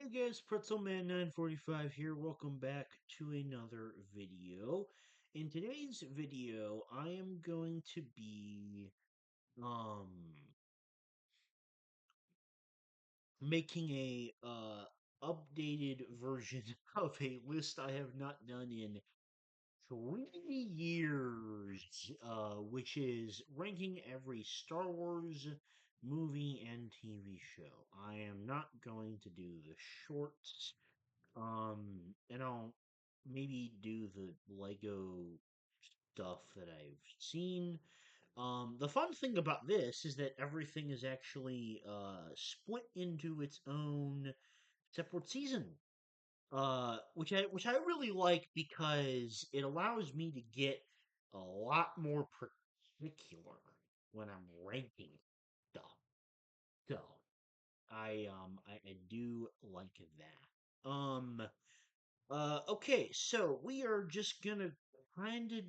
Hey guys, Pretzelman945 here. Welcome back to another video. In today's video, I am going to be um making a updated version of a list I have not done in 3 years, which is ranking every Star Wars movie and TV show. I am not going to do the shorts. And I'll maybe do the Lego stuff that I've seen. The fun thing about this is that everything is actually split into its own separate season. Which I really like because it allows me to get a lot more particular when I'm ranking stuff. So I do like that. Okay, so we are just gonna kind of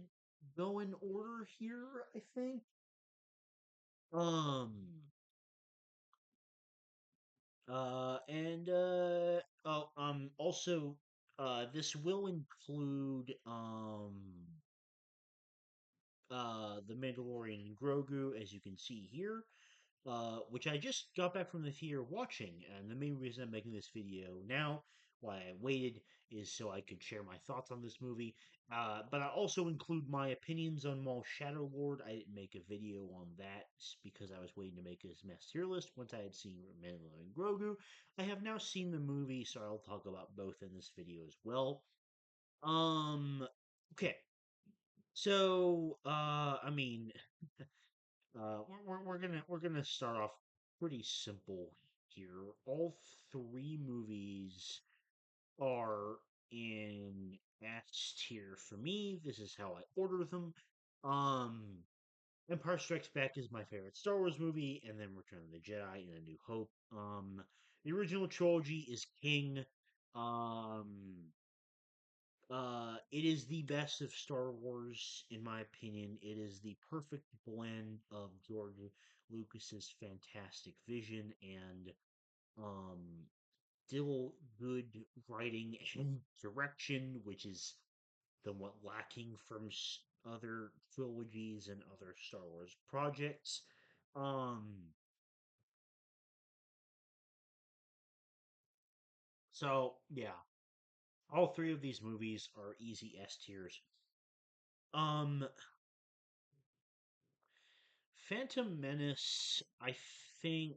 go in order here, I think. Um, also, this will include, the Mandalorian and Grogu, as you can see here. Which I just got back from the theater watching, and the main reason I'm making this video now, why I waited, is so I could share my thoughts on this movie. But I also include my opinions on Maul Shadow Lord. I didn't make a video on that because I was waiting to make this mass tier list once I had seen Mandalorian and Grogu. I have now seen the movie, so I'll talk about both in this video as well. Okay. So, I mean, we're gonna start off pretty simple here. All three movies are in S tier for me. This is how I order them. Um, Empire Strikes Back is my favorite Star Wars movie, and then Return of the Jedi and A New Hope. The original trilogy is king. Um, it is the best of Star Wars, in my opinion. It is the perfect blend of George Lucas's fantastic vision and um, still good writing and direction, which is somewhat lacking from other trilogies and other Star Wars projects. Um, so yeah, all three of these movies are easy S tiers. Um, Phantom Menace, think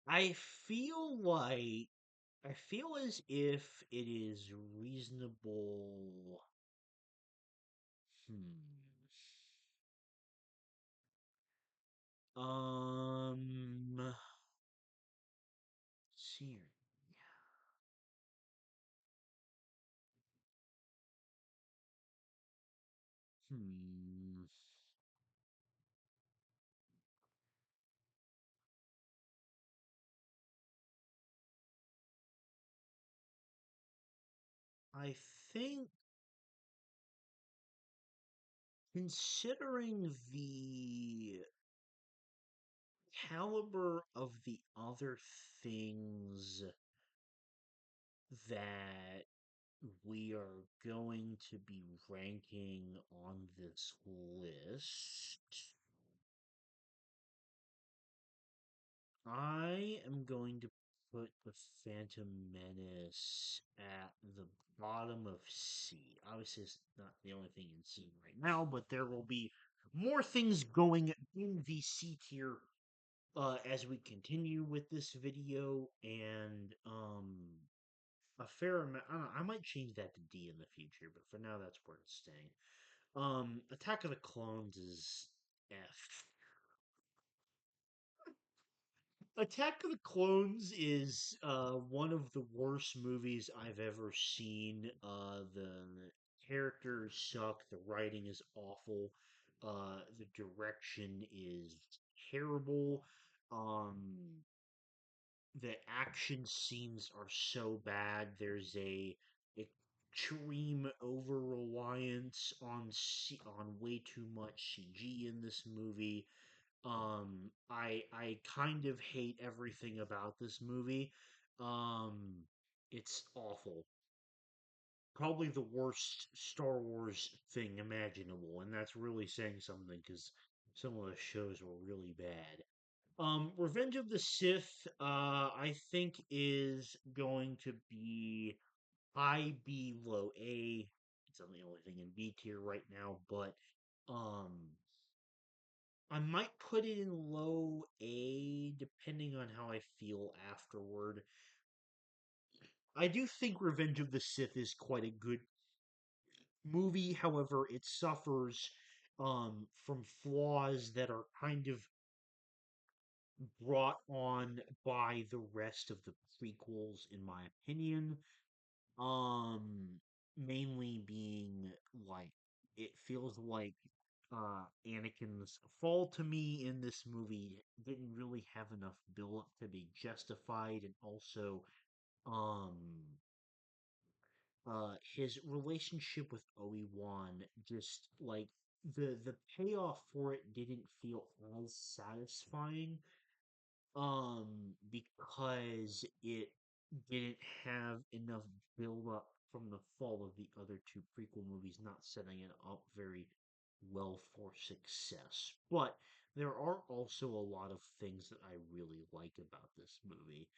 I feel like I feel as if it is reasonable. Hmm. Let's see here. Hmm. I think considering the caliber of the other things that we are going to be ranking on this list, I am going to put the Phantom Menace at the bottom of C. Obviously, it's not the only thing in C right now, but there will be more things going in the C tier as we continue with this video, and a fair amount. I don't know, I might change that to D in the future, but for now, that's where it's staying. Attack of the Clones is F. Attack of the Clones is one of the worst movies I've ever seen. The characters suck. The writing is awful. The direction is terrible. Um, the action scenes are so bad. There's a extreme over reliance on on way too much CG in this movie. I kind of hate everything about this movie. Um, it's awful. Probably the worst Star Wars thing imaginable, and that's really saying something because some of the shows were really bad. Revenge of the Sith, I think is going to be high B, low A. It's the only thing in B tier right now, but um, I might put it in low A depending on how I feel afterward. I do think Revenge of the Sith is quite a good movie. However, it suffers from flaws that are kind of brought on by the rest of the prequels, in my opinion. Um, Mainly being like it feels like Anakin's fall to me in this movie didn't really have enough build up to be justified, and also um his relationship with Obi-Wan, just like the payoff for it didn't feel as satisfying, because it didn't have enough build up from the fall of the other two prequel movies, not setting it up very well for success. But there are also a lot of things that I really like about this movie,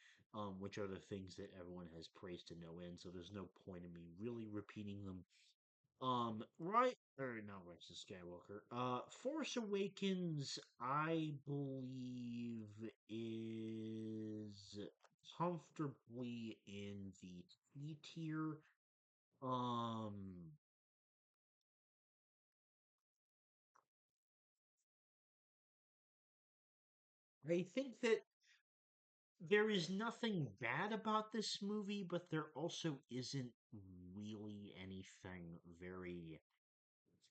which are the things that everyone has praised to no end. So there's no point in me really repeating them. Right or not Rise of Skywalker. Force Awakens, I believe, is comfortably in the C tier. Um, I think that there is nothing bad about this movie, but there also isn't really anything very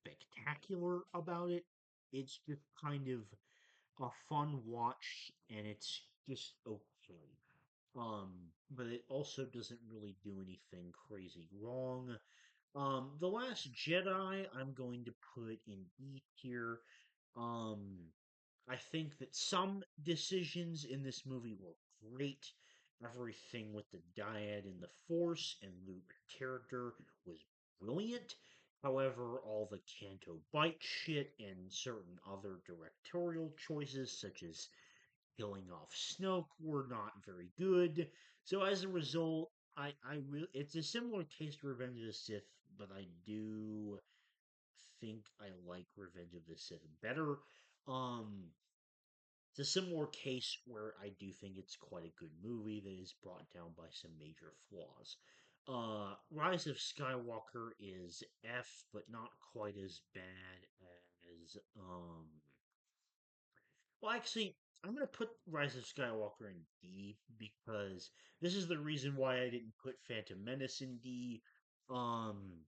spectacular about it. It's just kind of a fun watch, and it's just okay. But it also doesn't really do anything crazy wrong. The Last Jedi, I'm going to put in E tier. Um, I think that some decisions in this movie were great. Everything with the dyad and the Force and Luke character was brilliant. However, all the Canto Bite shit and certain other directorial choices, such as killing off Snoke, were not very good. So as a result, I really it's a similar case to Revenge of the Sith, but I do think I like Revenge of the Sith better. Um, it's a similar case where I do think it's quite a good movie that is brought down by some major flaws. Rise of Skywalker is F, but not quite as bad as well, actually, I'm gonna put Rise of Skywalker in D because this is the reason why I didn't put Phantom Menace in D. Um,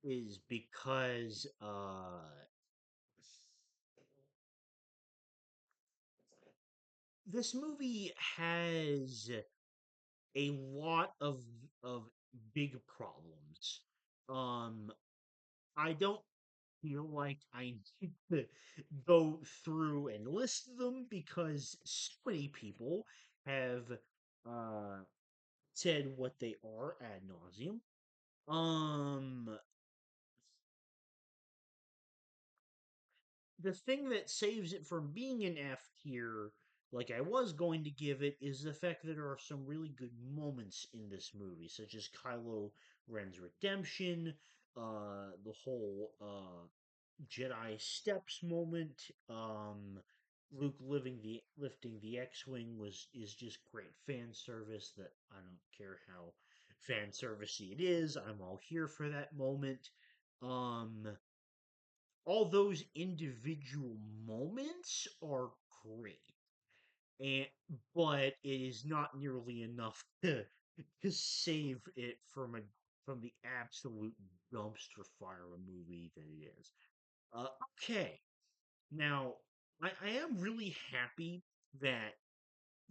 is because this movie has a lot of big problems. Um, I don't feel like I need to go through and list them because so many people have uh said what they are ad nauseum. Um, the thing that saves it from being an F tier, like I was going to give it, is the fact that there are some really good moments in this movie, such as Kylo Ren's redemption, the whole Jedi steps moment, Luke lifting the X-wing was is just great fan service that I don't care how fan servicey it is, I'm all here for that moment. Um all those individual moments are great, and but it is not nearly enough to save it from the absolute dumpster fire of a movie that it is. Okay, now I am really happy that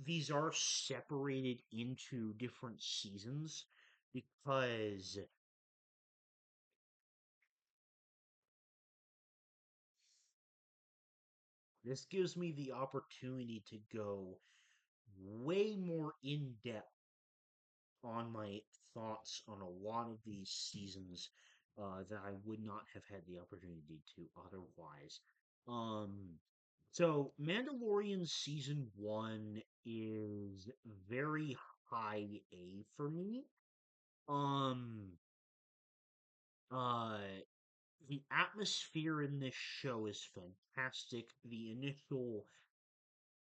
these are separated into different seasons because This gives me the opportunity to go way more in depth on my thoughts on a lot of these seasons that I would not have had the opportunity to otherwise. Um, so Mandalorian season one is very high A for me. Um, uh, the atmosphere in this show is fantastic. The initial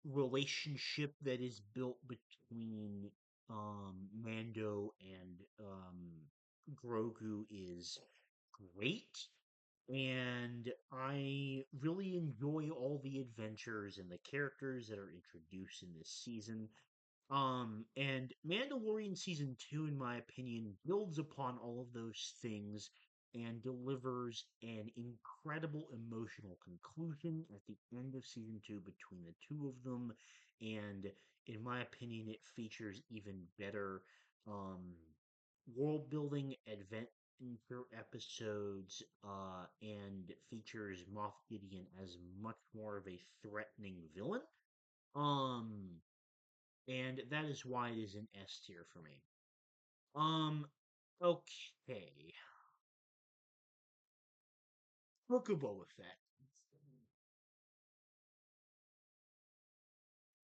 relationship that is built between Mando and Grogu is great. And I really enjoy all the adventures and the characters that are introduced in this season. And Mandalorian season two, in my opinion, builds upon all of those things and delivers an incredible emotional conclusion at the end of season two between the two of them. And in my opinion, it features even better um, world building adventure episodes and features Moff Gideon as much more of a threatening villain. Um, and that is why it is an S tier for me. Um, okay. Book of Boba Fett.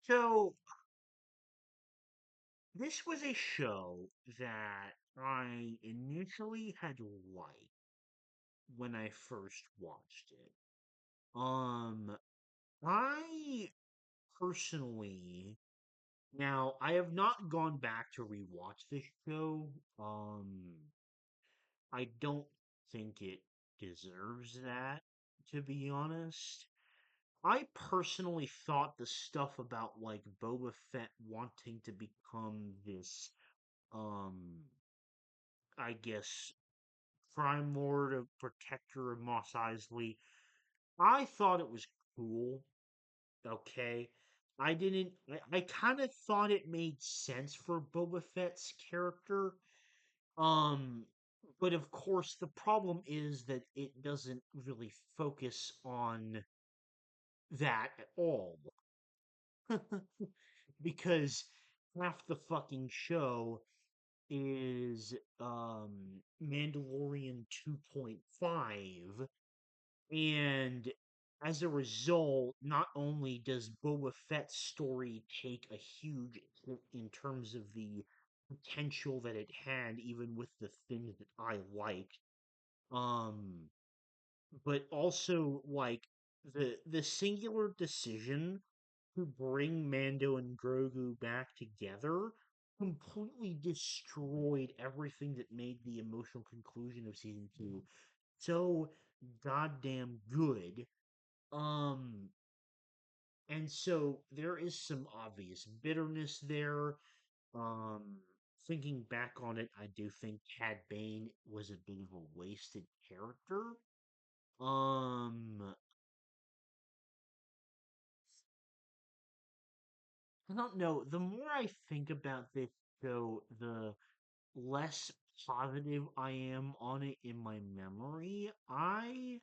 So, this was a show that I initially had liked when I first watched it. Um, I personally, now, I have not gone back to rewatch this show. Um, I don't think it deserves that, to be honest. I personally thought the stuff about like Boba Fett wanting to become this um I guess crime lord of protector of Mos Eisley, I thought it was cool. Okay. I didn't I kind of thought it made sense for Boba Fett's character. Um but of course the problem is that it doesn't really focus on that at all. Because half the fucking show is Mandalorian 2.5, and as a result, not only does Boba Fett's story take a huge hit in terms of the potential that it had, even with the things that I liked, um, but also like the singular decision to bring Mando and Grogu back together completely destroyed everything that made the emotional conclusion of season two so goddamn good. Um, and so there is some obvious bitterness there. Um, Thinking back on it, I do think Cad Bane was a bit of a wasted character. Um, I don't know. The more I think about this show, the less positive I am on it in my memory. I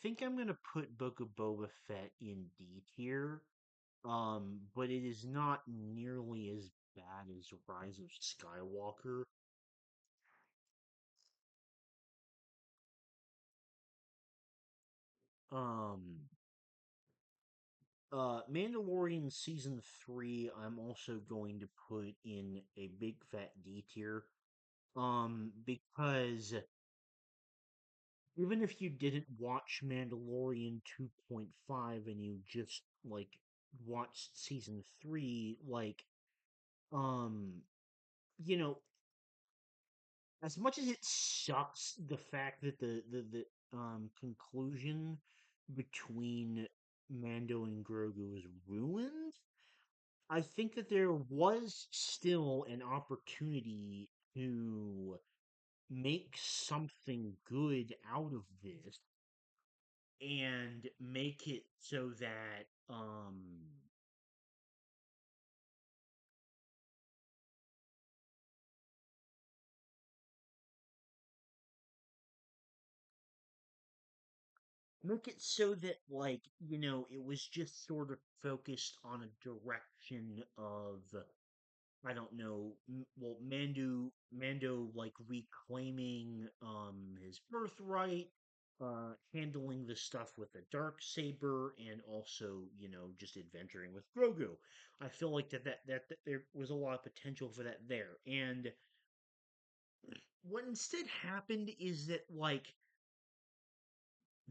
think I'm gonna put Book of Boba Fett in D tier. But it is not nearly as bad as Rise of Skywalker. Um, Mandalorian season three, I'm also going to put in a big fat D tier. Because even if you didn't watch Mandalorian 2.5 and you just like watched season 3, like um you know, as much as it sucks the fact that the conclusion between Mando and Grogu was ruined, I think that there was still an opportunity to make something good out of this and make it so that make it so that it was just sort of focused on a direction of I don't know, Mando like reclaiming his birthright, handling the stuff with the dark saber, and also just adventuring with Grogu. I feel like that there was a lot of potential for that there, and what instead happened is that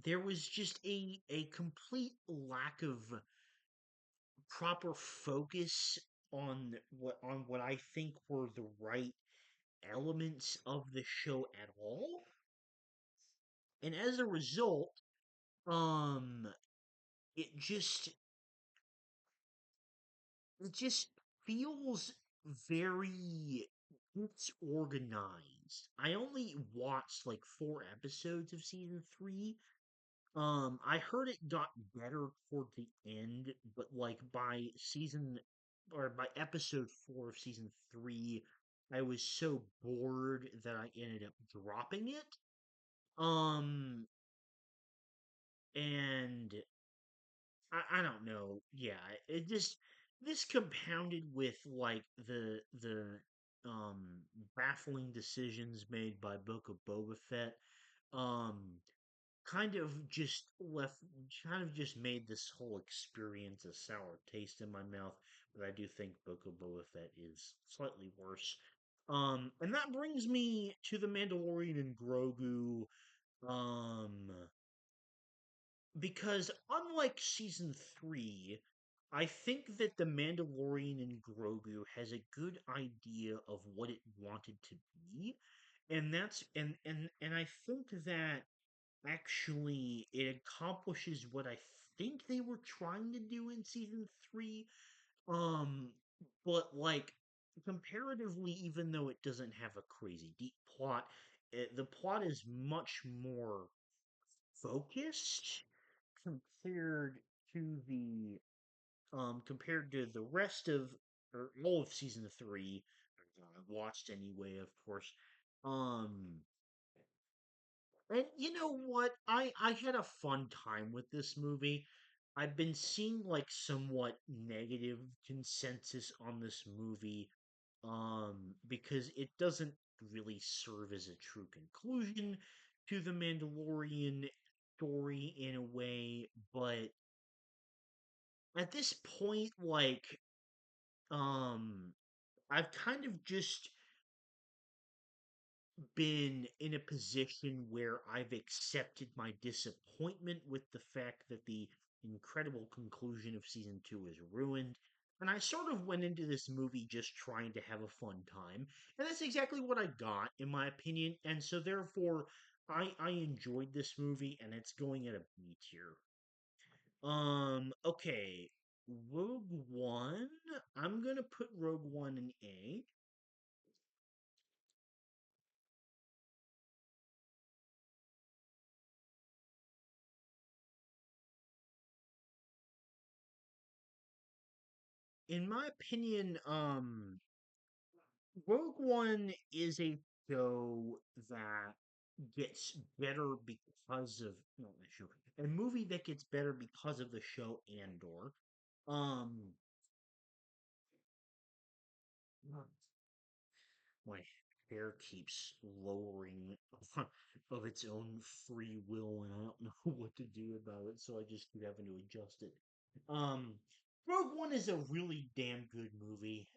there was just a complete lack of proper focus on what I think were the right elements of the show at all. And as a result, um it just it just feels very disorganized. I only watched like 4 episodes of season 3. I heard it got better toward the end, but like by episode 4 of season 3, I was so bored that I ended up dropping it. Um, and I don't know. Yeah, it just this compounded with like the baffling decisions made by Book of Boba Fett. Um, kind of just left kind of just made this whole experience a sour taste in my mouth, but I do think Book of Boba Fett is slightly worse. And that brings me to the Mandalorian and Grogu. Um, because unlike season 3, I think that the Mandalorian and Grogu has a good idea of what it wanted to be, and I think that actually it accomplishes what I think they were trying to do in season 3. Um, but comparatively, even though it doesn't have a crazy deep plot, the plot is much more focused compared to the rest of or all of season 3. I've watched anyway, of course. Um, and you know what? I had a fun time with this movie. I've been seeing like somewhat negative consensus on this movie because it doesn't really serve as a true conclusion to the Mandalorian story in a way, but at this point um I've kind of just been in a position where I've accepted my disappointment with the fact that the incredible conclusion of season 2 is ruined. And I sort of went into this movie just trying to have a fun time. And that's exactly what I got, in my opinion. And so, therefore, I enjoyed this movie, and it's going at a B tier. Okay. Rogue One. I'm gonna put Rogue One in A. In my opinion, Rogue One is a show that gets better because of no, not a show, a movie that gets better because of the show Andor. Um, my hair keeps lowering of its own free will, and I don't know what to do about it, so I just keep having to adjust it. Um, Rogue One is a really damn good movie.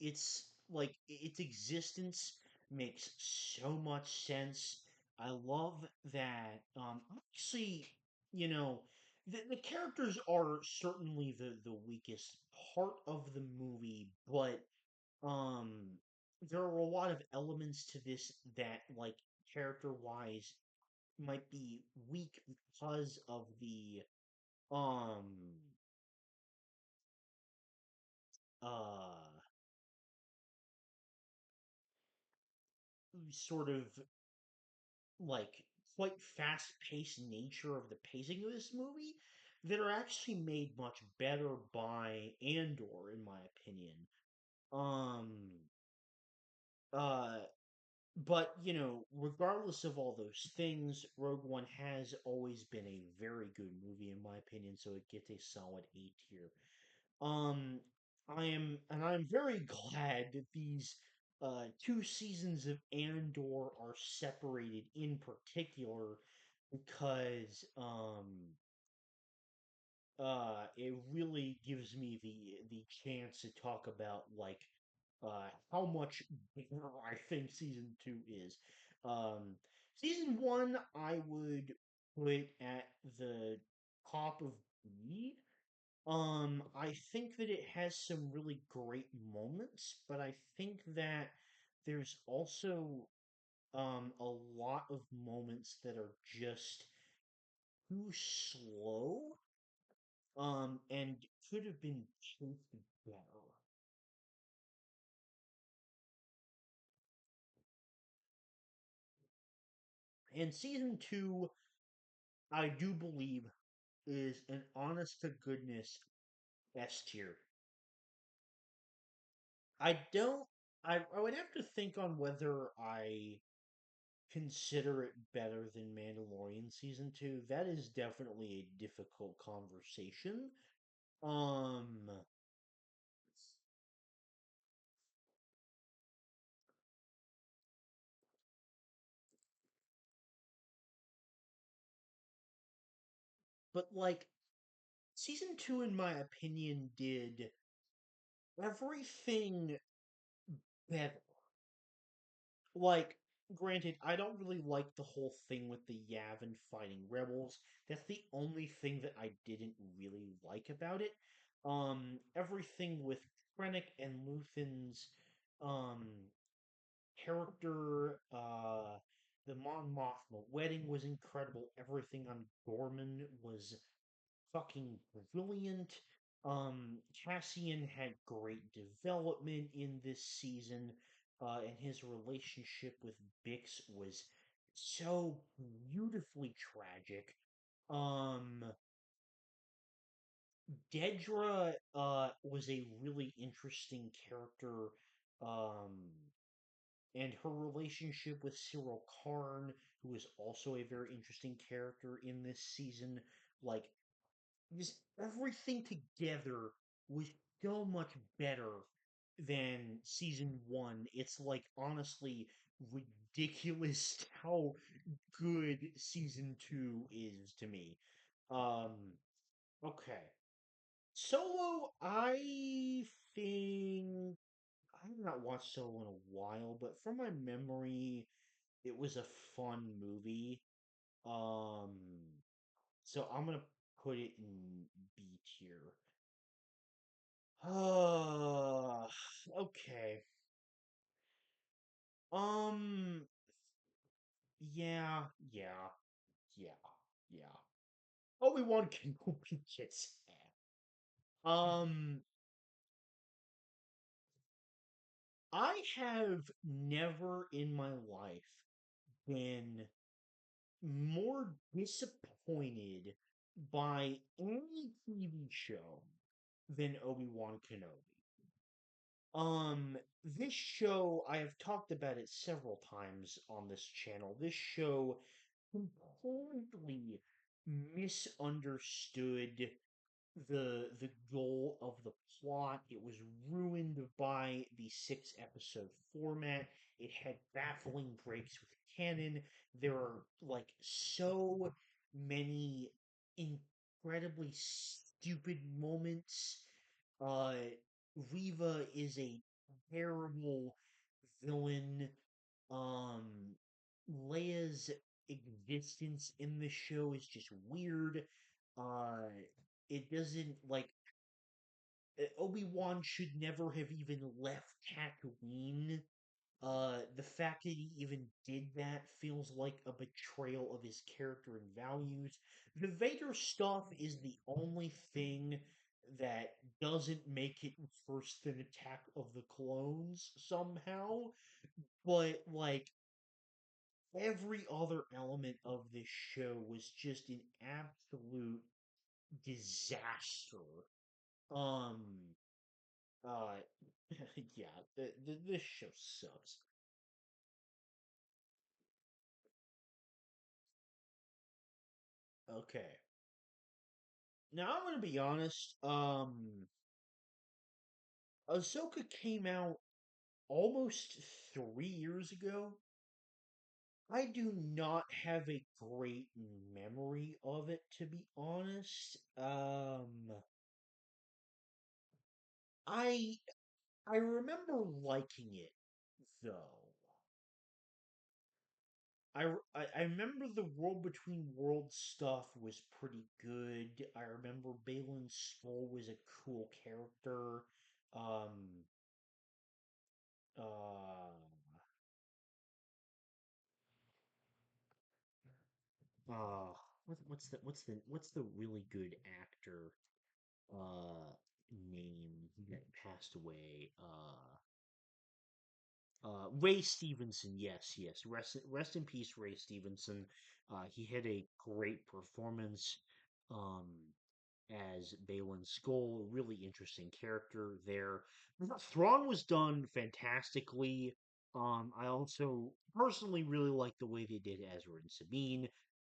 It's like its existence makes so much sense. I love that. Obviously, you know, the characters are certainly the weakest part of the movie, but um, there are a lot of elements to this that, like, character wise, might be weak because of the um uh sort of like quite fast paced nature of the pacing of this movie that are actually made much better by Andor, in my opinion. Um, uh, But, regardless of all those things, Rogue One has always been a very good movie in my opinion, so it gets a solid A tier. Um, I'm very glad that these two seasons of Andor are separated in particular because it really gives me the chance to talk about how much better I think season two is. Um, Season one I would put at the top of B. I think that it has some really great moments, but I think that there's also a lot of moments that are just too slow and could have been paced better. And season two, I do believe, is an honest to goodness S tier. I don't. I would have to think on whether I consider it better than Mandalorian season two. That is definitely a difficult conversation. Um, but season two, in my opinion, did everything better. Like, granted, I don't really like the whole thing with the Yavin fighting rebels. That's the only thing that I didn't really like about it. Everything with Krennic and Luthen's um character, the Mon Mothma wedding was incredible. Everything on Gorman was fucking brilliant. Cassian had great development in this season, and his relationship with Bix was so beautifully tragic. Um, Dedra was a really interesting character, um, and her relationship with Cyril Karn, who is also a very interesting character in this season, like just everything together was so much better than season one. It's like honestly ridiculous how good season two is to me. Um, okay. Solo, I think I have not watched Solo in a while, but from my memory, it was a fun movie. Um, so I'm gonna put it in B tier. Okay. Um, yeah, yeah, yeah, yeah. Obi-Wan Kenobi gets F. I have never in my life been more disappointed by any TV show than Obi-Wan Kenobi. This show, I have talked about it several times on this channel. This show completely misunderstood the goal of the plot. It was ruined by the 6 episode format. It had baffling breaks with canon. There are so many incredibly stupid moments. Uh Riva is a terrible villain. Um Leia's existence in the show is just weird. Uh it doesn't Obi-Wan should never have even left Tatooine. The fact that he even did that feels like a betrayal of his character and values. The Vader stuff is the only thing that doesn't make it worse than Attack of the Clones somehow. But every other element of this show was just an absolute disaster. Um, uh, yeah, this show sucks. Okay. Now I'm gonna be honest. Ahsoka came out almost 3 years ago. I do not have a great memory of it, to be honest. I I remember liking it though. I remember the World Between Worlds stuff was pretty good. I remember Balin Skull was a cool character. Um, uh, uh, what's the really good actor uh name that passed away? Ray Stevenson. Yes, yes. Rest in peace, Ray Stevenson. He had a great performance. Um, as Balin Skull, a really interesting character there. Thrawn was done fantastically. I also personally really like the way they did Ezra and Sabine.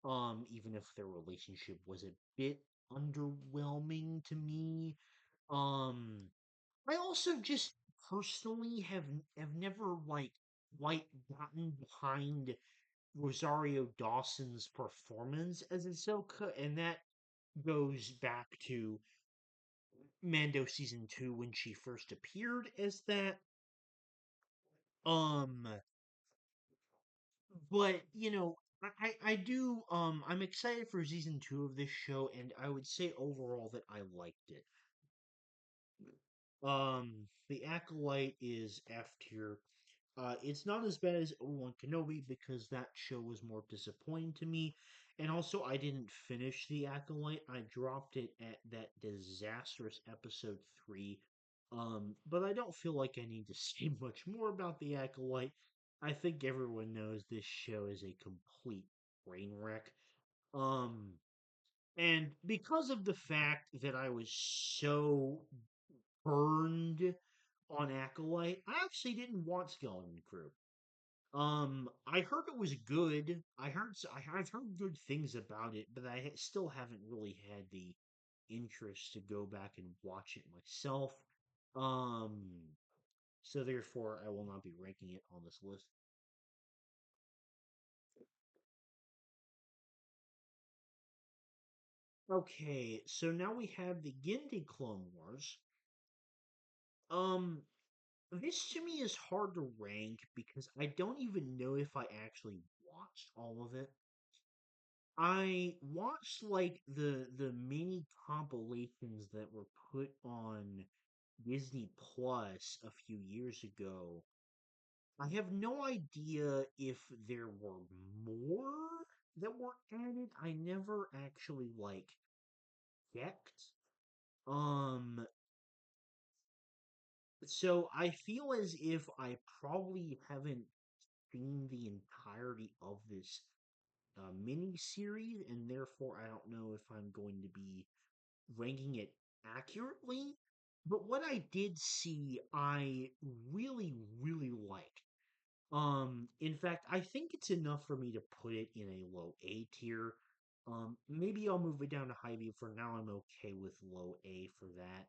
Even if their relationship was a bit underwhelming to me. Um, I also just personally have never like gotten behind Rosario Dawson's performance as Ahsoka, and that goes back to Mando season 2 when she first appeared as that. Um, but I do I'm excited for season 2 of this show, and I would say overall that I liked it. The Acolyte is F tier. It's not as bad as Obi-Wan Kenobi because that show was more disappointing to me. And also, I didn't finish The Acolyte. I dropped it at that disastrous episode 3. But I don't feel like I need to say much more about The Acolyte. I think everyone knows this show is a complete train wreck. Um, and because of the fact that I was so burned on Acolyte, I actually didn't watch Skeleton Crew. I heard it was good. I've heard good things about it, but still haven't really had the interest to go back and watch it myself. Um, so therefore, I will not be ranking it on this list. Okay, so now we have the Gindi Clone Wars. Um, this to me is hard to rank because I don't even know if I actually watched all of it. I watched like the mini compilations that were put on Disney Plus a few years ago. I have no idea if there were more that were added. I never actually like checked. Um, so I feel as if I probably haven't seen the entirety of this mini series, and therefore I don't know if I'm going to be ranking it accurately. But what I did see, I really, really liked. In fact, I think it's enough for me to put it in a low A tier. Maybe I'll move it down to high B. For now, I'm okay with low A for that.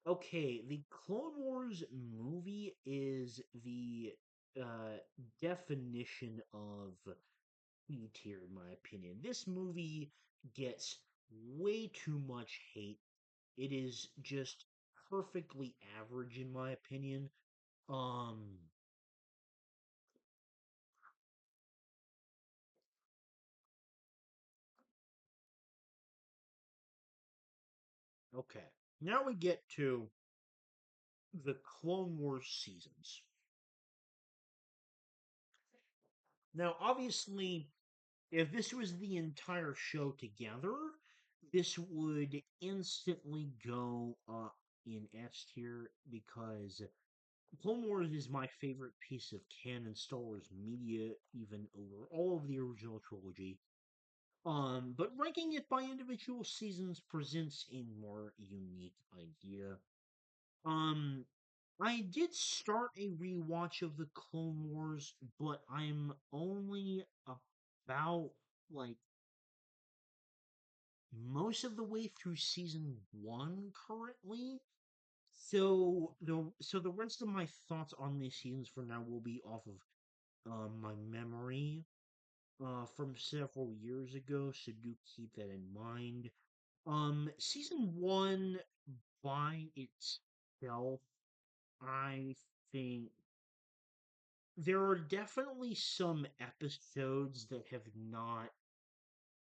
Okay, the Clone Wars movie is the uh, definition of B tier, in my opinion. This movie gets way too much hate. It is just perfectly average, in my opinion. Um, okay. Now we get to the Clone Wars seasons. Now, obviously, if this was the entire show together, this would instantly go up in S tier because Clone Wars is my favorite piece of canon Star Wars media, even over all of the original trilogy. But ranking it by individual seasons presents a more unique idea. Um, I did start a rewatch of the Clone Wars, but I'm only about like most of the way through season one currently. So the rest of my thoughts on these seasons for now will be off of my memory from several years ago, so do keep that in mind. Season one by itself, I think there are definitely some episodes that have not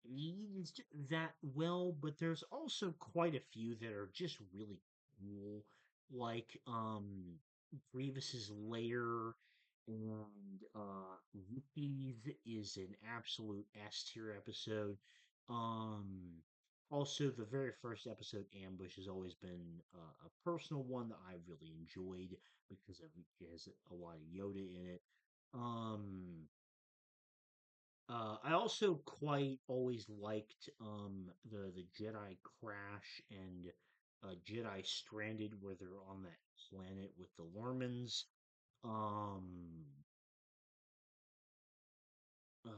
aged that well, but there's also quite a few that are just really cool, like Grievous's Lair and Yuki's is an absolute S tier episode. Um, Also, the very first episode, Ambush, has always been a personal one that I really enjoyed because it has a lot of Yoda in it. Um, I also quite always liked the Jedi Crash and Jedi Stranded, where they're on that planet with the Lormans. Um, where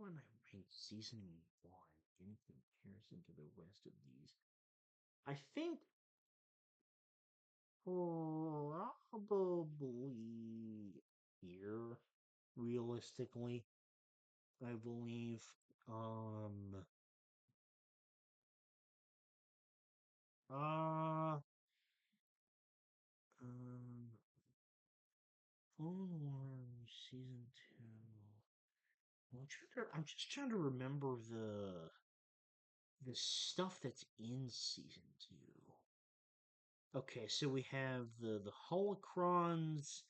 would I rank season one in comparison to the rest of these? I think probably here, realistically, I believe. Um, uh, Um, Clone Wars season two. I'm just trying to remember the stuff that's in season two. Okay, so we have the holocrons,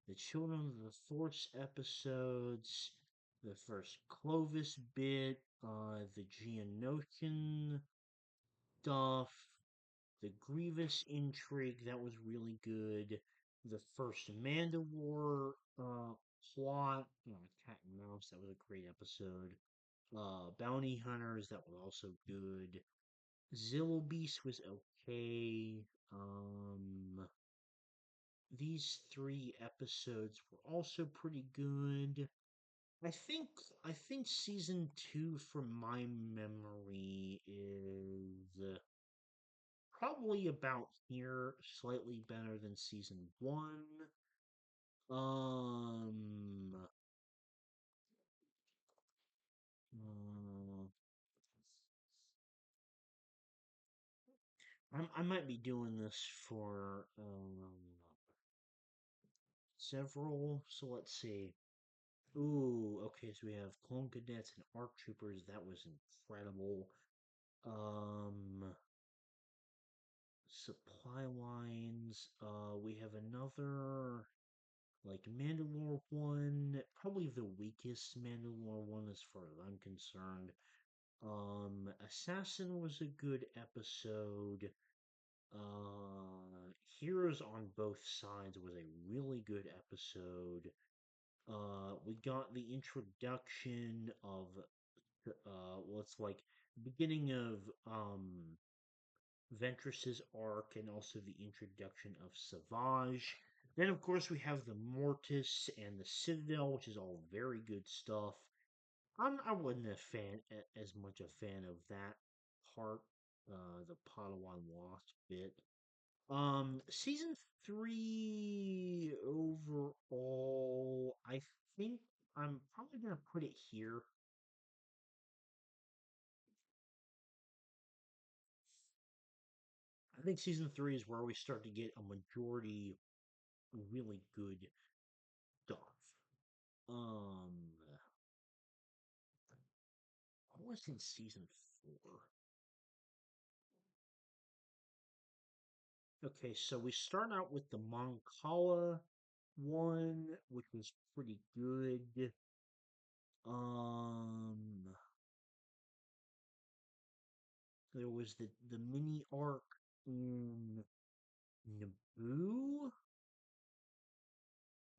the Children of the Force episodes, the first Clovis bit, the Geonosian stuff, the Grievous intrigue that was really good. The first Mandalore plot, Cat and Mouse, that was a great episode. Bounty Hunters, that was also good. Zillo Beast was okay. These three episodes were also pretty good. I think I think season two, from my memory, is probably about here, slightly better than season one. Um, uh, I might be doing this for several. So let's see. Ooh, okay. So we have clone cadets and arc troopers. That was incredible. Um, Supply lines. We have another like Mandalore one, probably the weakest Mandalore one as far as I'm concerned. Assassin was a good episode. Heroes on Both Sides was a really good episode. We got the introduction of well, it's like beginning of Ventress's arc and also the introduction of Savage. Then, of course, we have the Mortis and the Citadel, which is all very good stuff. I wasn't as much a fan of that part, the Padawan Lost bit. Season three overall, I think I'm probably gonna put it here. I think season three is where we start to get a majority really good stuff. Um, what was in season four? Okay, so we start out with the Moncala one, which was pretty good. Um, there was the mini arc in Naboo,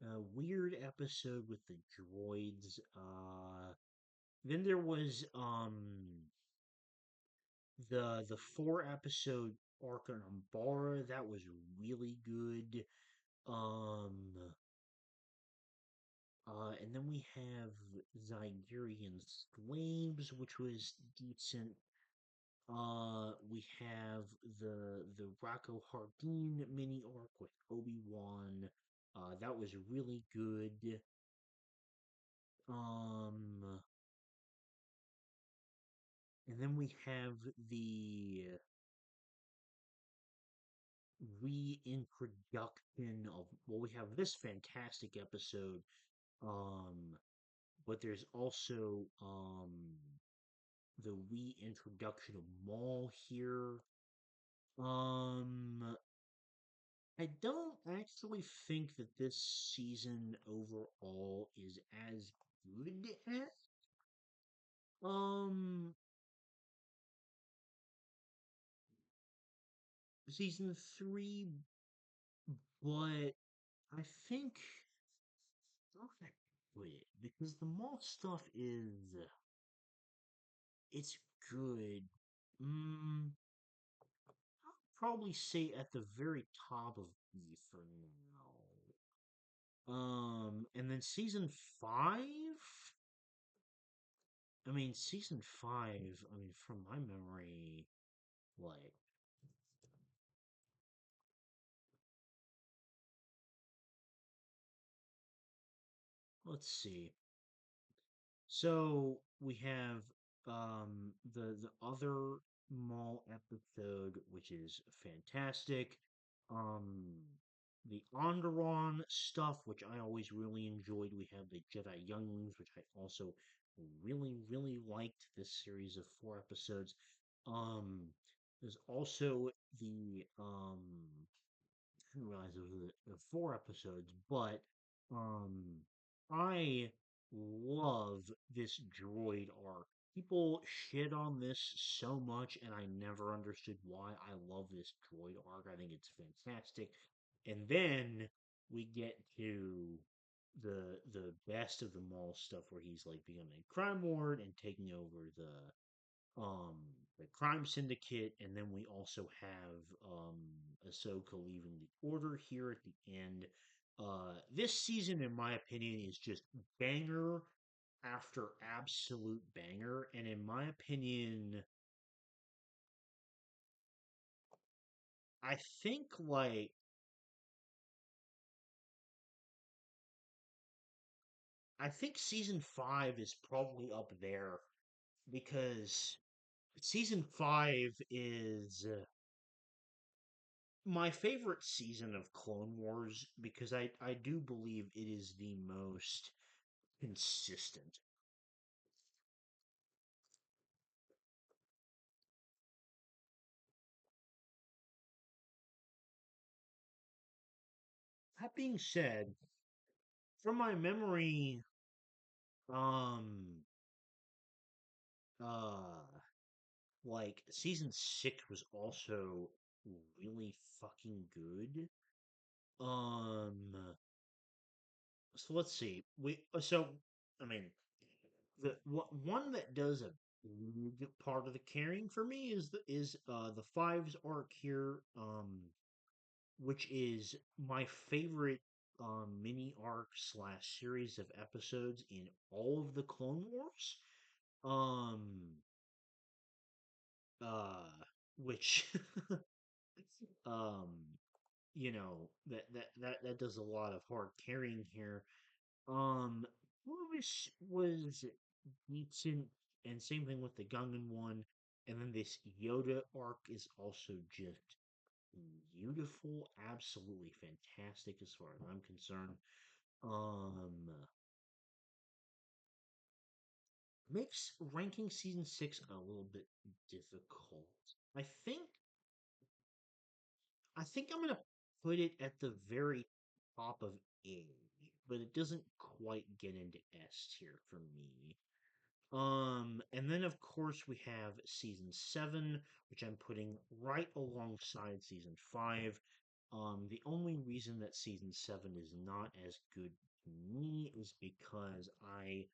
a weird episode with the droids. Then there was the 4 episode arc on Umbara. That was really good. Um, And then we have Zygerian Slaves, which was decent. We have the Rocco Hardin mini arc with Obi-Wan. That was really good. Um, and then we have the reintroduction of, well, we have this fantastic episode. Um, but there's also the reintroduction of Maul here. Um, I don't actually think that this season overall is as good as um season 3, but I think how can I put it? Because the mall stuff is it's good. Mm, I'll probably say at the very top of E for now. And then season 5. I mean, season 5. I mean, from my memory, like let's see. So we have the other mall episode, which is fantastic. Um the Onderon stuff, which I always really enjoyed. We have the Jedi Younglings, which I also really liked this series of 4 episodes. Um there's also the I didn't realize it was 4 episodes, but um, I love this droid arc. People shit on this so much, and I never understood why. I love this droid arc. I think it's fantastic. And then we get to the best of them all stuff, where he's like becoming a crime lord and taking over um the crime syndicate, and then we also have Ahsoka leaving the order here at the end. This season, in my opinion, is just banger after absolute banger, and in my opinion, I think like I think season 5 is probably up there because season 5 is my favorite season of Clone Wars because I do believe it is the most consistent. That being said, from my memory, um, uh, like season 6 was also really fucking good. Um, so let's see. I mean, one that does a big part of the carrying for me is the Fives arc here. Which is my favorite mini arc slash series of episodes in all of the Clone Wars. Um, uh, which, um, that does a lot of hard carrying here. Was decent, and same thing with the Gungan one, and then this Yoda arc is also just beautiful, absolutely fantastic as far as I'm concerned. Um, Makes ranking season 6 a little bit difficult. I think I think I'm gonna put it at the very top of A, but it doesn't quite get into S tier for me. And then of course we have season 7, which I'm putting right alongside season 5. The only reason that season 7 is not as good to me is because I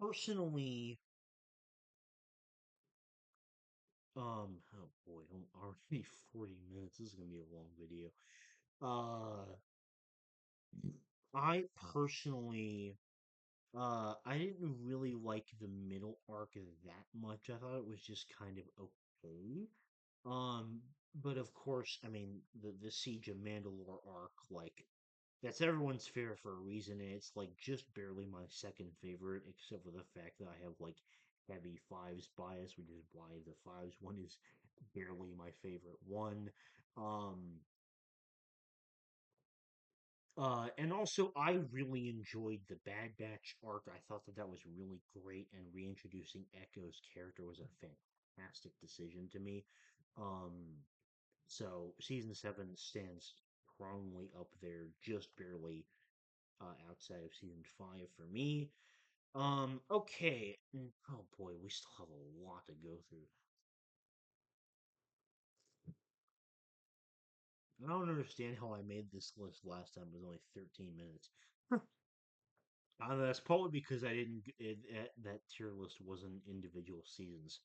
personally, oh boy, I'm already 40 minutes. This is gonna be a long video. Uh, I personally, I didn't really like the middle arc that much. I thought it was just kind of okay. Um, but of course, I mean, the Siege of Mandalore arc, like, that's everyone's favorite for a reason, and it's like just barely my second favorite, except for the fact that I have like heavy fives bias, which is why the fives one is barely my favorite one. Um, and also, I really enjoyed the Bad Batch arc. I thought that that was really great, and reintroducing Echo's character was a fantastic decision to me. Um, so season seven stands strongly up there, just barely outside of season five for me. Okay. Oh boy, we still have a lot to go through. I don't understand how I made this list last time. It was only 13 minutes. That's probably because I didn't. That tier list wasn't individual seasons.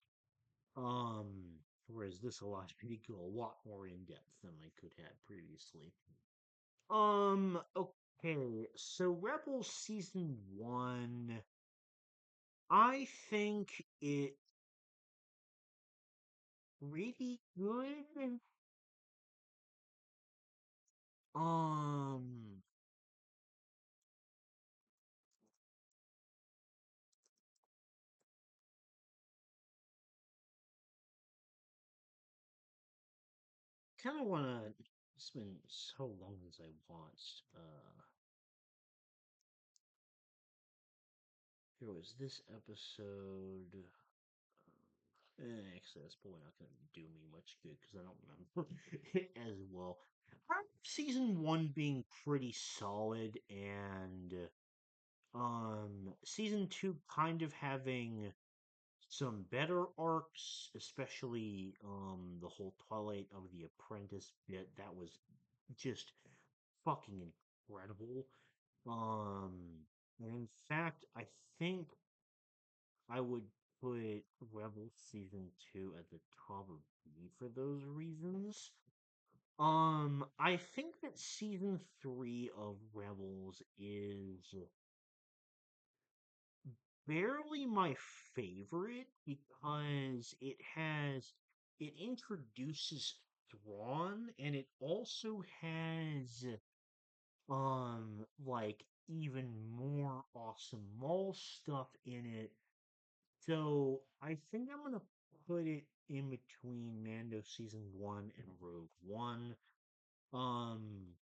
Whereas this allows me to go a lot more in depth than I could have previously. Okay. So Rebels season one, I think it really good. Um, kind of wanna. It's been so long since I watched. Here was this episode. Actually, that's probably not going to do me much good because I don't remember it as well. Season one being pretty solid, and season two kind of having some better arcs, especially the whole Twilight of the Apprentice bit. That was just fucking incredible. Um, and in fact, I think I would put Rebels season two at the top of B for those reasons. I think that season three of Rebels is barely my favorite because it introduces Thrawn, and it also has like even more awesome maul stuff in it. So I think I'm gonna put it in between Mando season one and Rogue One. Um,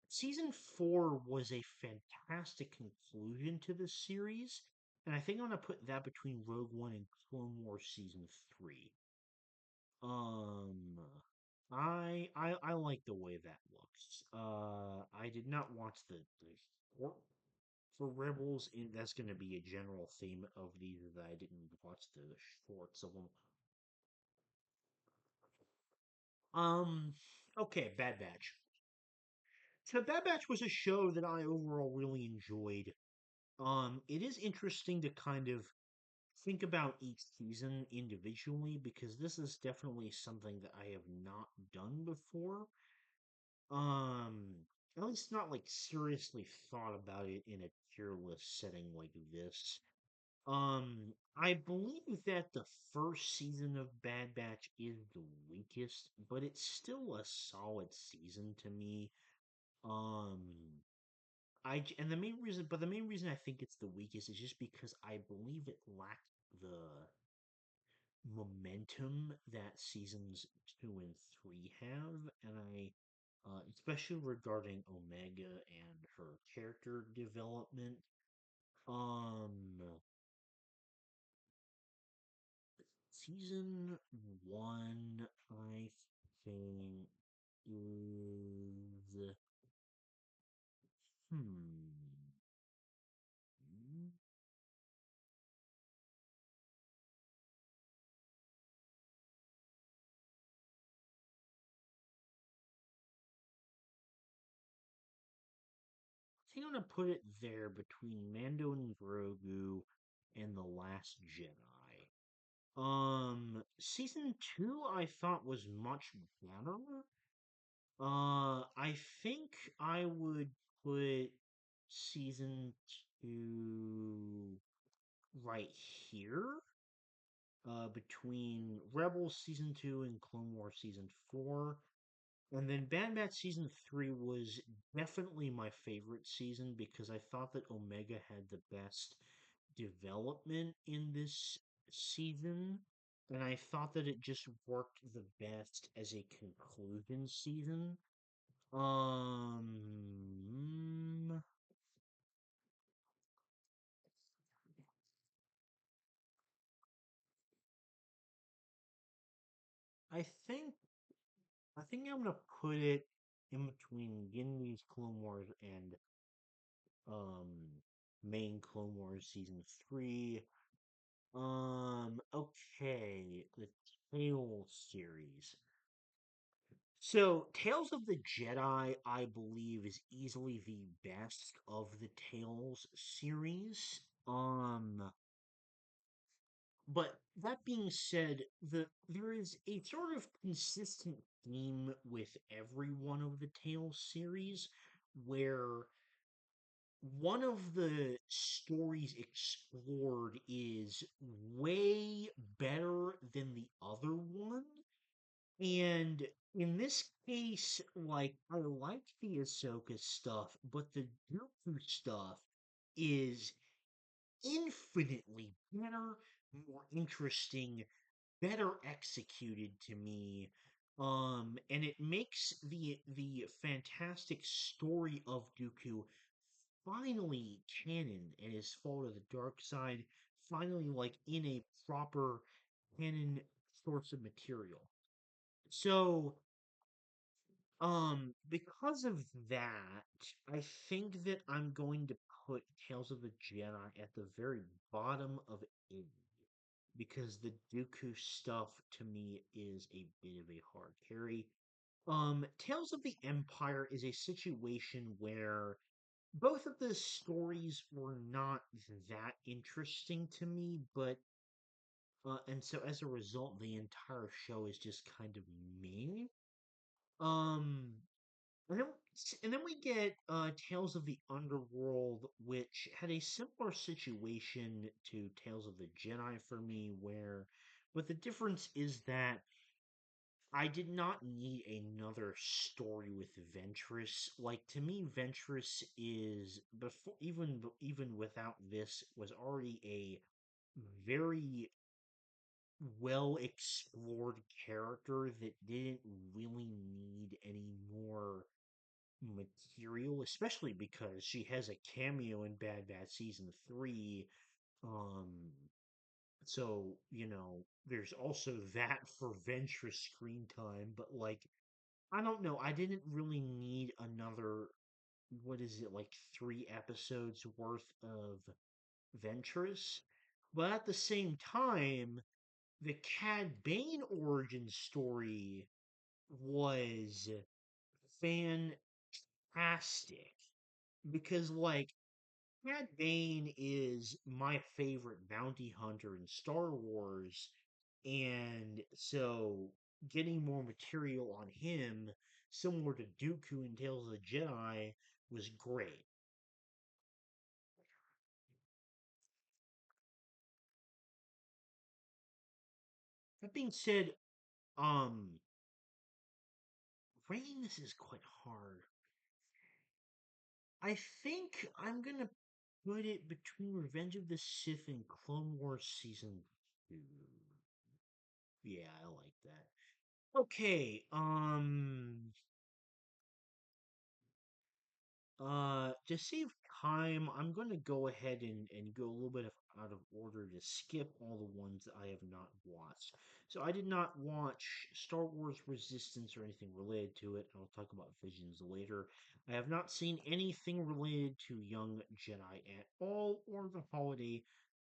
season four was a fantastic conclusion to the series, and I think I'm gonna put that between Rogue One and Clone Wars season three. Um, I like the way that looks. I did not watch the short for Rebels, and that's going to be a general theme of these that I didn't watch the shorts of them. Um, okay, Bad Batch. So Bad Batch was a show that I overall really enjoyed. It is interesting to kind of think about each season individually because this is definitely something that I have not done before. Um, at least not like seriously thought about it in a tier list setting like this. I believe that the first season of Bad Batch is the weakest, but it's still a solid season to me. Um, and the main reason I think it's the weakest is just because I believe it lacked the momentum that seasons two and three have, and especially regarding Omega and her character development. Um, Season one, I think, is hmm. I think I'm gonna put it there between Mando and Grogu and The Last Jedi. Season two I thought was much better. I think I would put. season 2 right here, between Rebels season 2 and Clone Wars season 4. And then Bad Batch season 3 was definitely my favorite season because I thought that Omega had the best development in this season. And I thought that it just worked the best as a conclusion season. Um, I think I'm gonna put it in between Ginny's Clone Wars and main Clone Wars season 3. Okay, the Tales series. So, Tales of the Jedi, I believe, is easily the best of the Tales series. But that being said, there is a sort of consistent theme with every one of the Tales series where one of the stories explored is way better than the other one. And in this case, like, I like the Ahsoka stuff, but the Dooku stuff is infinitely better, more interesting, better executed to me. And it makes the fantastic story of Dooku finally canon and his fall to the dark side, finally like in a proper canon source of material. So, because of that, I think that I'm going to put Tales of the Jedi at the very bottom of A because the Dooku stuff to me is a bit of a hard carry. Tales of the Empire is a situation where both of the stories were not that interesting to me, but and so as a result, the entire show is just kind of meh. Um, and then, and then we get Tales of the Underworld, which had a similar situation to Tales of the Jedi for me, but the difference is that I did not need another story with Ventress. Like to me, Ventress is before even without this was already a very well explored character that didn't really need any more material, especially because she has a cameo in Bad Batch season 3. Um, so there's also that for Ventress screen time, but like I don't know, I didn't really need another what is it like 3 episodes worth of Ventress, but at the same time, the Cad Bane origin story was fantastic because like Cad Bane is my favorite bounty hunter in Star Wars, and so getting more material on him, similar to Dooku in Tales of the Jedi, was great. That being said, um, rating this is quite hard. I think I'm gonna put it between Revenge of the Sith and Clone Wars Season 2. Yeah, I like that. Okay, to save time, I'm going to go ahead and go a little bit out of order to skip all the ones that I have not watched. So I did not watch Star Wars Resistance or anything related to it. I'll talk about Visions later. I have not seen anything related to Young Jedi at all, or the Holiday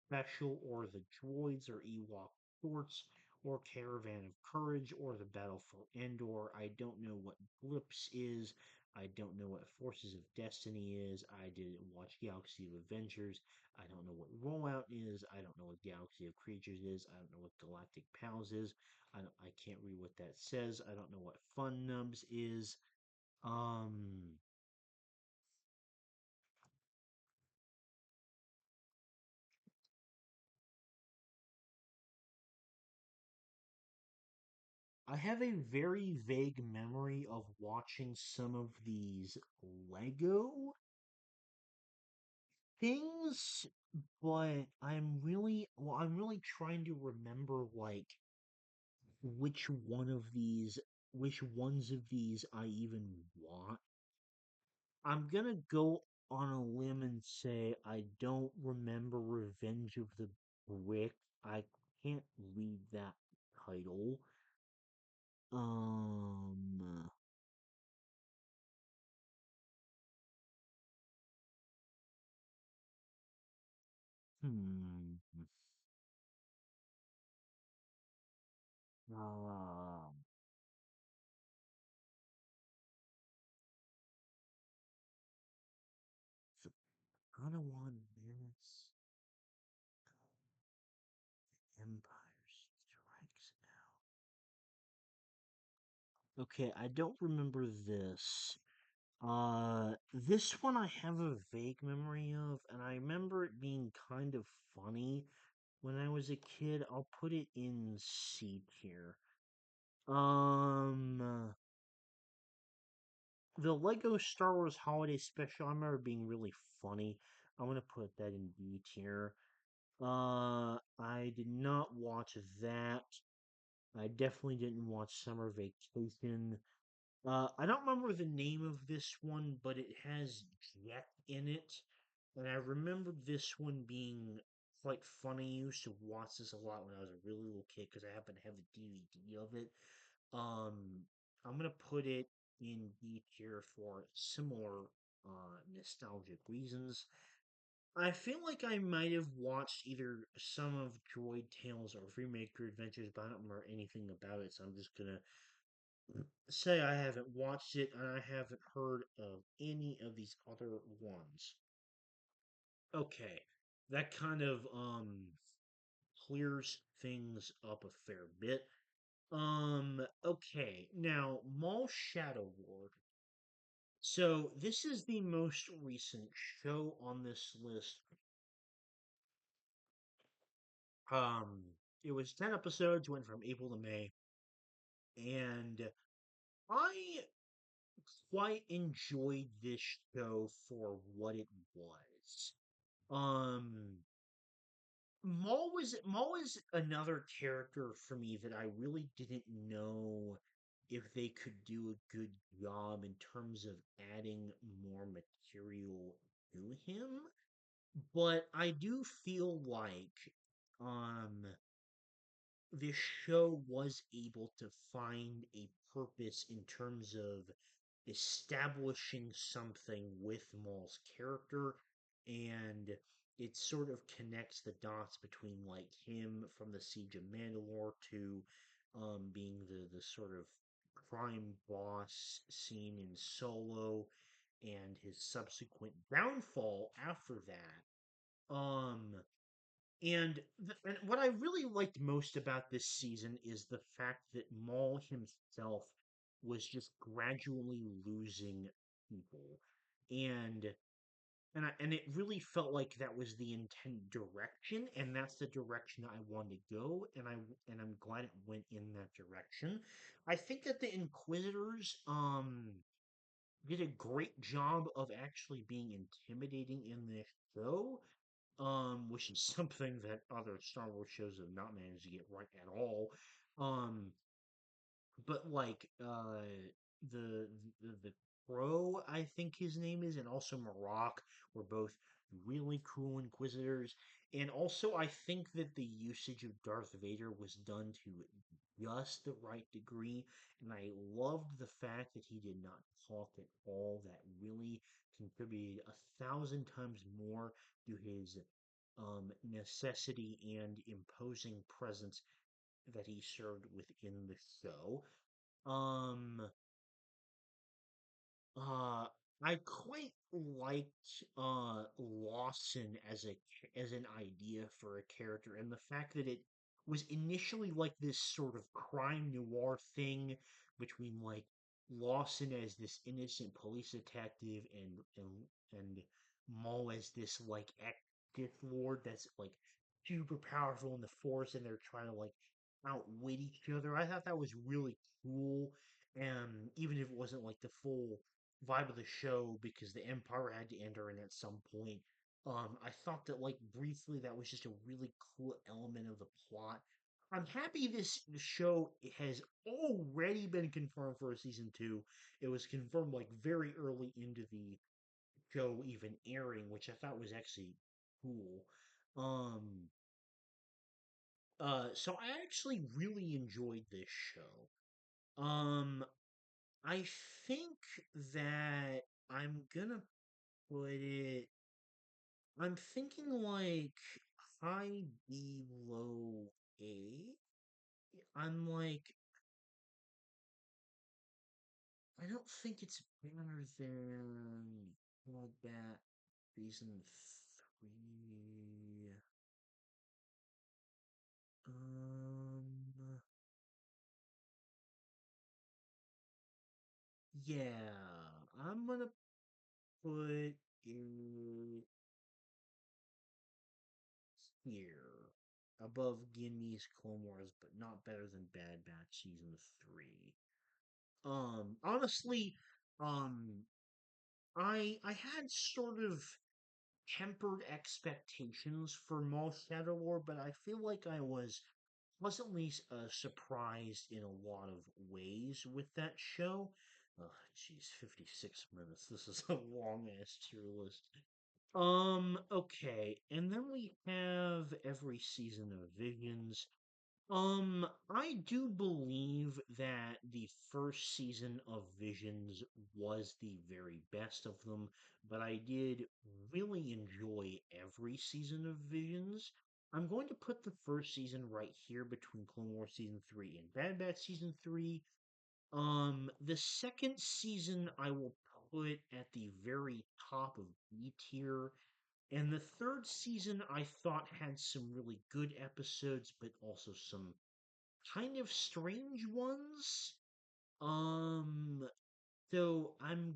Special, or the Droids or Ewok Shorts, or Caravan of Courage, or the Battle for Endor. I don't know what Blips is. I don't know what Forces of Destiny is. I didn't watch Galaxy of Adventures. I don't know what Rollout is. I don't know what Galaxy of Creatures is. I don't know what Galactic Pals is. I can't read what that says. I don't know what Fun Nubs is. Um, I have a very vague memory of watching some of these Lego things, but I'm really trying to remember like which one of these, which ones of these I even want. I'm gonna go on a limb and say I don't remember Revenge of the Brick. I can't read that title. Um, hmm. Um, the Padawan Menace, Empire Strikes Out. Okay, I don't remember this. This one I have a vague memory of, and I remember it being kind of funny when I was a kid. I'll put it in C tier. Um, the Lego Star Wars Holiday Special, I remember being really funny. I'm gonna put that in B tier. I did not watch that. I definitely didn't watch Summer Vacation. I don't remember the name of this one, but it has Jet in it. And I remember this one being quite funny. I used to watch this a lot when I was a really little kid because I happen to have the DVD of it. Um, I'm gonna put it in D tier for similar nostalgic reasons. I feel like I might have watched either some of Droid Tales or Remaker Adventures, but I don't remember anything about it, so I'm just gonna say I haven't watched it and I haven't heard of any of these other ones. Okay, that kind of clears things up a fair bit. Okay, now Maul Shadow Ward. So this is the most recent show on this list. Um, it was 10 episodes, went from April to May, and I quite enjoyed this show for what it was. Um, Maul is another character for me that I really didn't know if they could do a good job in terms of adding more material to him. But I do feel like um this show was able to find a purpose in terms of establishing something with Maul's character, and it sort of connects the dots between like him from the Siege of Mandalore to being the sort of crime boss seen in Solo and his subsequent downfall after that. And what I really liked most about this season is the fact that Maul himself was just gradually losing people, and and it really felt like that was the intent direction, and that's the direction I wanted to go, and I'm glad it went in that direction. I think that the Inquisitors did a great job of actually being intimidating in this show, which is something that other Star Wars shows have not managed to get right at all. Um, but like the the Crow, I think his name is, and also Marok were both really cool Inquisitors. And also, I think that the usage of Darth Vader was done to just the right degree, and I loved the fact that he did not talk at all. That really contributed 1,000 times more to his necessity and imposing presence that he served within the show. Um, uh, I quite liked Lawson as as an idea for a character, and the fact that it was initially like this sort of crime noir thing between like Lawson as this innocent police detective and Maul as this like Sith Lord that's like super powerful in the Force, and they're trying to like outwit each other. I thought that was really cool. And even if it wasn't like the full vibe of the show, because the Empire had to enter in at some point, I thought that like briefly that was just a really cool element of the plot. I'm happy this show has already been confirmed for a season two. It was confirmed like very early into the show even airing, which I thought was actually cool. Um, so I actually really enjoyed this show. I think that I'm gonna put it. I'm thinking like high B, low A. I'm like, I don't think it's better than Bloodbath season 3. Um, yeah, I'm gonna put it here above Gimme's Clone Wars, but not better than Bad Batch season 3. Honestly, um, I had sort of tempered expectations for Maul Shadow War, but I feel like I was pleasantly surprised in a lot of ways with that show. Oh, jeez, 56 minutes. This is a long ass tier list. Okay, and then we have every season of Visions. I do believe that the first season of Visions was the very best of them, but I did really enjoy every season of Visions. I'm going to put the first season right here between Clone Wars season 3 and Bad Batch season 3. The second season I will put at the very top of B tier, and the third season I thought had some really good episodes, but also some kind of strange ones. Um, I'm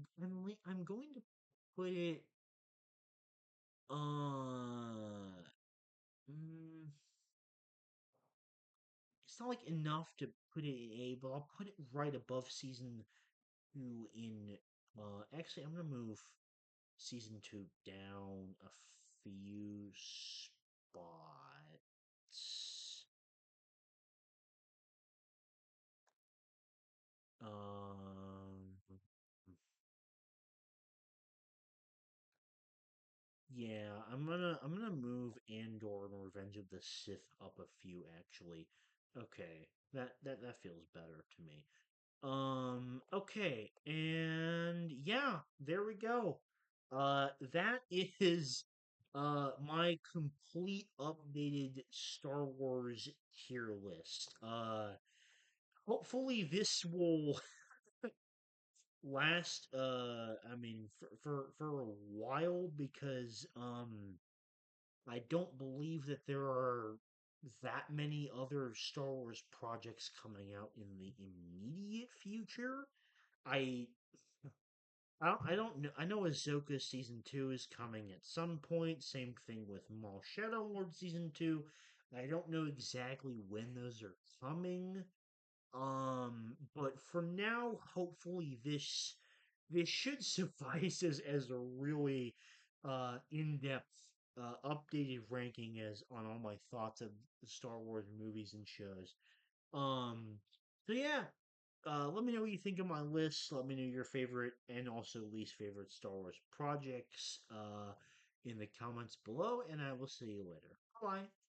going to put it mm, it's not like enough to put it in A, but I'll put it right above season two in actually I'm gonna move season two down a few spots. Um, yeah, I'm gonna move Andor and Revenge of the Sith up a few actually. Okay. That feels better to me. Okay, and yeah, there we go. That is my complete updated Star Wars tier list. Hopefully this will last I mean for a while because I don't believe that there are that many other Star Wars projects coming out in the immediate future. I I don't know. I know Ahsoka season two is coming at some point. Same thing with Maul Shadow Lord season two. I don't know exactly when those are coming. But for now, hopefully this should suffice as a really in-depth updated ranking as on all my thoughts of the Star Wars movies and shows. Um, so yeah, let me know what you think of my list. Let me know your favorite and also least favorite Star Wars projects in the comments below, and I will see you later. Bye.